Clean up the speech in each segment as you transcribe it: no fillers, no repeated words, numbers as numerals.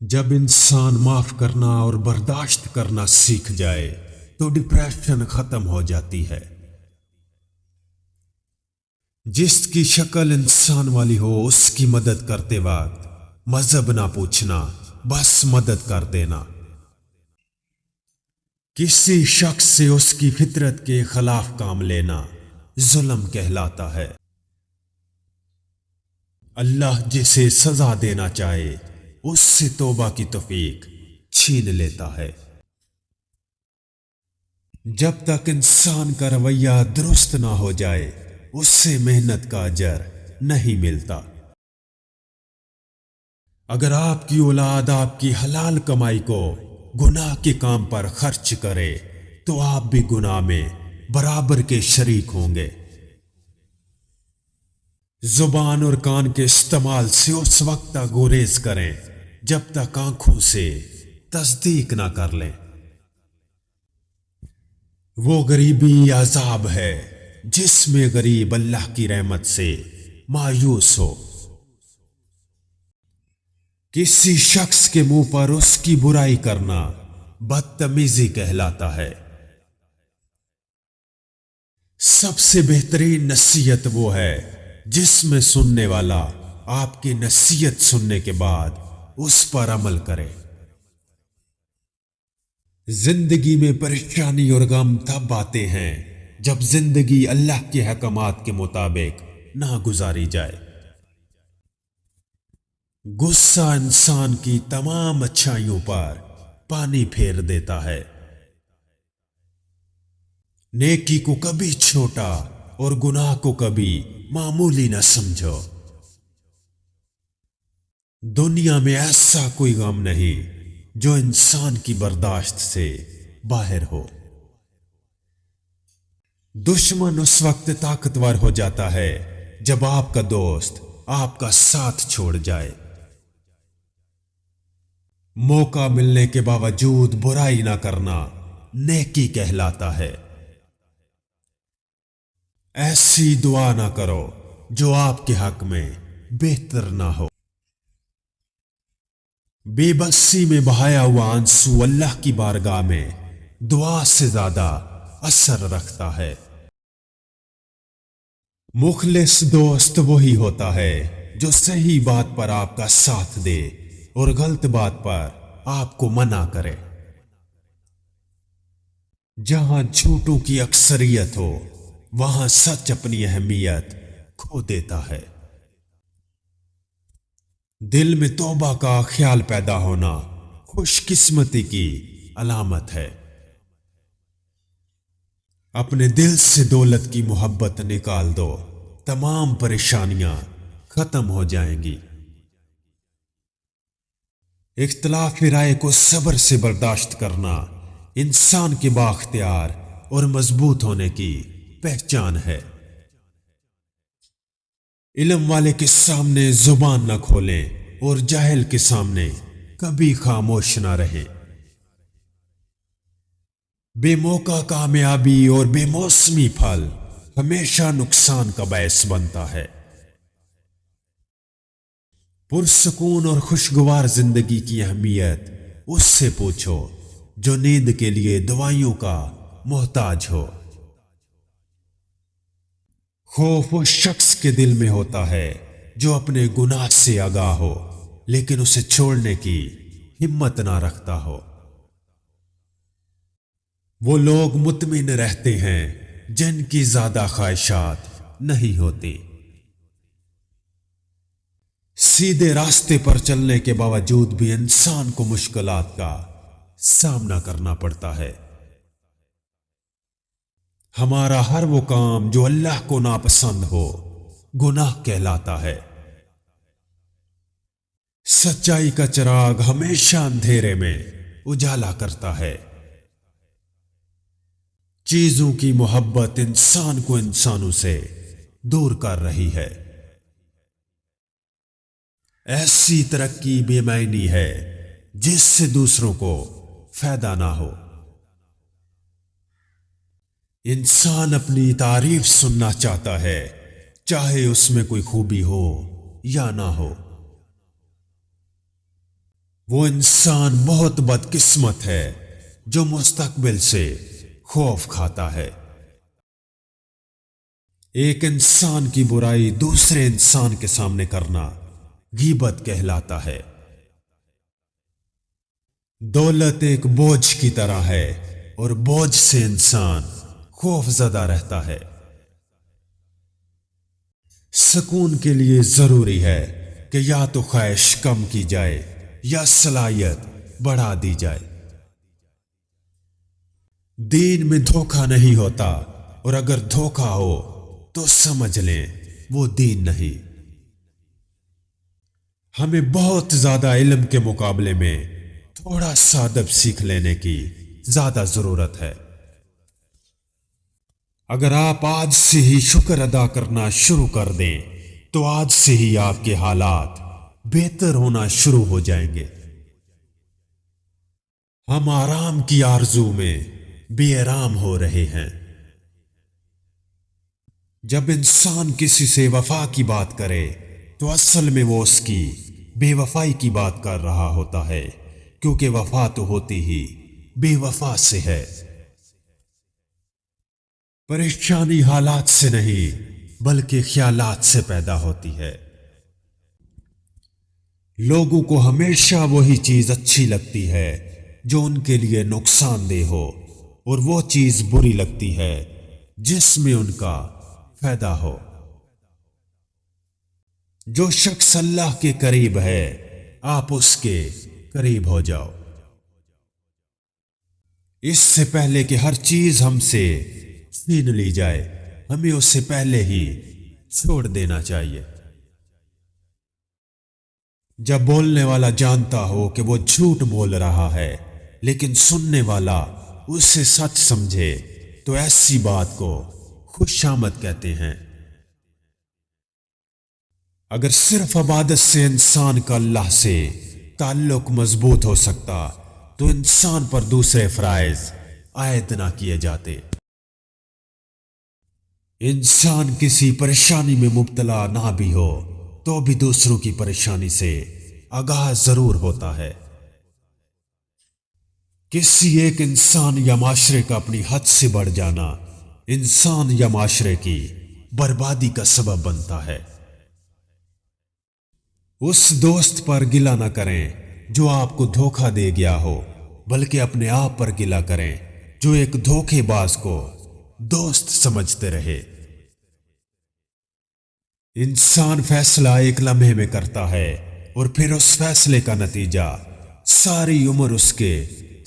जब इंसान माफ करना और बर्दाश्त करना सीख जाए तो डिप्रेशन खत्म हो जाती है। जिसकी शक्ल इंसान वाली हो उसकी मदद करते वक्त मजहब ना पूछना, बस मदद कर देना। किसी शख्स से उसकी फितरत के खिलाफ काम लेना जुल्म कहलाता है। अल्लाह जिसे सजा देना चाहे उससे तौबा की तौफीक छीन लेता है। जब तक इंसान का रवैया दुरुस्त ना हो जाए उससे मेहनत का अजर नहीं मिलता। अगर आपकी औलाद आपकी हलाल कमाई को गुनाह के काम पर खर्च करे तो आप भी गुनाह में बराबर के शरीक होंगे। जुबान और कान के इस्तेमाल से उस वक्त तक गुरेज करें जब तक आंखों से तस्दीक ना कर लें। वो गरीबी अजाब है जिसमें गरीब अल्लाह की रहमत से मायूस हो। किसी शख्स के मुंह पर उसकी बुराई करना बदतमीजी कहलाता है। सबसे बेहतरीन नसीहत वो है जिसमें सुनने वाला आपकी नसीहत सुनने के बाद उस पर अमल करे। जिंदगी में परेशानी और गम तब आते हैं जब जिंदगी अल्लाह के हकमात के मुताबिक ना गुजारी जाए। गुस्सा इंसान की तमाम अच्छाइयों पर पानी फेर देता है। नेकी को कभी छोटा और गुनाह को कभी मामूली न समझो। दुनिया में ऐसा कोई गम नहीं जो इंसान की बर्दाश्त से बाहर हो। दुश्मन उस वक्त ताकतवर हो जाता है जब आपका दोस्त आपका साथ छोड़ जाए। मौका मिलने के बावजूद बुराई ना करना नेकी कहलाता है। ऐसी दुआ ना करो जो आपके हक में बेहतर ना हो। बेबसी में बहाया हुआ आंसू अल्लाह की बारगाह में दुआ से ज्यादा असर रखता है। मुखलिस दोस्त वही होता है जो सही बात पर आपका साथ दे और गलत बात पर आपको मना करे। जहां झूठों की अक्सरियत हो वहां सच अपनी अहमियत खो देता है। दिल में तौबा का ख्याल पैदा होना खुशकिस्मती की अलामत है। अपने दिल से दौलत की मोहब्बत निकाल दो, तमाम परेशानियां खत्म हो जाएंगी। इख्तिलाफ राय को सब्र से बर्दाश्त करना इंसान के बाख्तियार और मजबूत होने की पहचान है। इल्म वाले के सामने जुबान न खोलें और जाहिल के सामने कभी खामोश न रहें। बेमौका कामयाबी और बेमौसमी फल हमेशा नुकसान का बायस बनता है। पुरसकून और खुशगवार जिंदगी की अहमियत उससे पूछो जो नींद के लिए दवाइयों का मोहताज हो। खौफ उस शख्स के दिल में होता है जो अपने गुनाह से आगाह हो लेकिन उसे छोड़ने की हिम्मत ना रखता हो। वो लोग मुतमिन रहते हैं जिनकी ज्यादा ख्वाहिशात नहीं होती। सीधे रास्ते पर चलने के बावजूद भी इंसान को मुश्किलात का सामना करना पड़ता है। हमारा हर वो काम जो अल्लाह को नापसंद हो गुनाह कहलाता है। सच्चाई का चिराग हमेशा अंधेरे में उजाला करता है। चीजों की मोहब्बत इंसान को इंसानों से दूर कर रही है। ऐसी तरक्की बेमायनी है जिससे दूसरों को फायदा ना हो। इंसान अपनी तारीफ सुनना चाहता है चाहे उसमें कोई खूबी हो या ना हो। वो इंसान बहुत बदकिस्मत है जो मुस्तकबिल से खौफ खाता है। एक इंसान की बुराई दूसरे इंसान के सामने करना गीबत कहलाता है। दौलत एक बोझ की तरह है और बोझ से इंसान खौफजदा रहता है। सुकून के लिए जरूरी है कि या तो ख्वाहिश कम की जाए या सलाहियत बढ़ा दी जाए। दीन में धोखा नहीं होता, और अगर धोखा हो तो समझ लें वो दीन नहीं। हमें बहुत ज्यादा इल्म के मुकाबले में थोड़ा सा अदब सीख लेने की ज्यादा जरूरत है। अगर आप आज से ही शुक्र अदा करना शुरू कर दें तो आज से ही आपके हालात बेहतर होना शुरू हो जाएंगे। हम आराम की आरजू में बेआराम हो रहे हैं। जब इंसान किसी से वफा की बात करे तो असल में वो उसकी बेवफाई की बात कर रहा होता है, क्योंकि वफा तो होती ही बेवफा से है। परेशानी हालात से नहीं बल्कि ख्यालात से पैदा होती है। लोगों को हमेशा वही चीज अच्छी लगती है जो उनके लिए नुकसानदेह हो, और वो चीज बुरी लगती है जिसमें उनका फायदा हो। जो शख्स अल्लाह के करीब है आप उसके करीब हो जाओ। इससे पहले कि हर चीज हमसे छीन ली जाए हमें उससे पहले ही छोड़ देना चाहिए। जब बोलने वाला जानता हो कि वो झूठ बोल रहा है लेकिन सुनने वाला उसे सच समझे तो ऐसी बात को खुशामद कहते हैं। अगर सिर्फ इबादत से इंसान का अल्लाह से ताल्लुक मजबूत हो सकता तो इंसान पर दूसरे फराइज आयद ना किए जाते। इंसान किसी परेशानी में मुब्तला ना भी हो तो भी दूसरों की परेशानी से आगाह जरूर होता है। किसी एक इंसान या माशरे का अपनी हद से बढ़ जाना इंसान या माशरे की बर्बादी का सबब बनता है। उस दोस्त पर गिला ना करें जो आपको धोखा दे गया हो, बल्कि अपने आप पर गिला करें जो एक धोखेबाज को दोस्त समझते रहे। इंसान फैसला एक लम्हे में करता है और फिर उस फैसले का नतीजा सारी उम्र उसके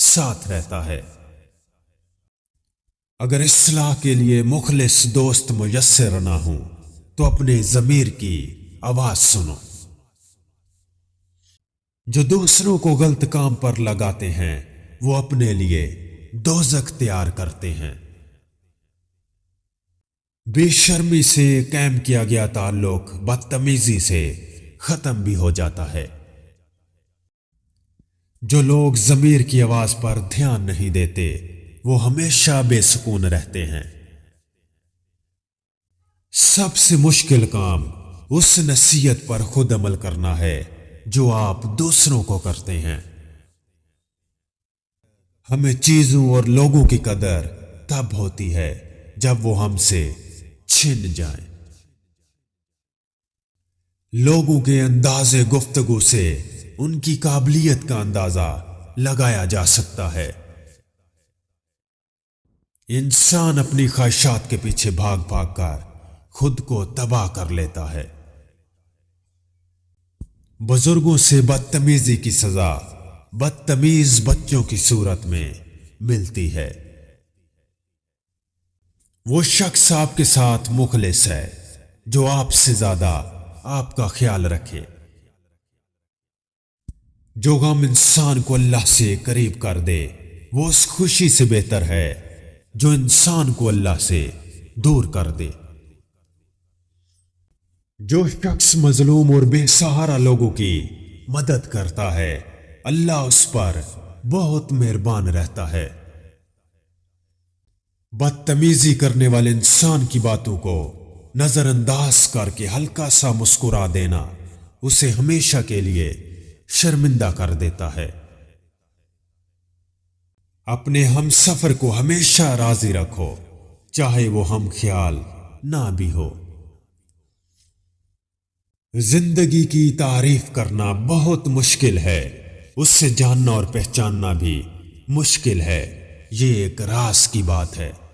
साथ रहता है। अगर इस्लाह के लिए मुखलिस दोस्त मुयस्सर ना हो तो अपने ज़मीर की आवाज सुनो। जो दूसरों को गलत काम पर लगाते हैं वो अपने लिए दोज़ख तैयार करते हैं। बेशर्मी से कायम किया गया ताल्लुक बदतमीजी से खत्म भी हो जाता है। जो लोग ज़मीर की आवाज पर ध्यान नहीं देते वो हमेशा बेसुकून रहते हैं। सबसे मुश्किल काम उस नसीहत पर खुद अमल करना है जो आप दूसरों को करते हैं। हमें चीजों और लोगों की कदर तब होती है जब वो हमसे छिन जाए। लोगों के अंदाजे गुफ्तगू से उनकी काबिलियत का अंदाजा लगाया जा सकता है। इंसान अपनी ख्वाहिशात के पीछे भाग भाग कर खुद को तबाह कर लेता है। बुजुर्गों से बदतमीजी की सजा बदतमीज बच्चों की सूरत में मिलती है। वो शख्स आपके साथ मुखलिस है जो आपसे ज्यादा आपका ख्याल रखे। जो गम इंसान को अल्लाह से करीब कर दे वो उस खुशी से बेहतर है जो इंसान को अल्लाह से दूर कर दे। जो शख्स मजलूम और बेसहारा लोगों की मदद करता है अल्लाह उस पर बहुत मेहरबान रहता है। बदतमीजी करने वाले इंसान की बातों को नजरअंदाज करके हल्का सा मुस्कुरा देना उसे हमेशा के लिए शर्मिंदा कर देता है। अपने हम सफर को हमेशा राजी रखो, चाहे वो हम ख्याल ना भी हो। जिंदगी की तारीफ करना बहुत मुश्किल है, उससे जानना और पहचानना भी मुश्किल है। ये एक राज की बात है।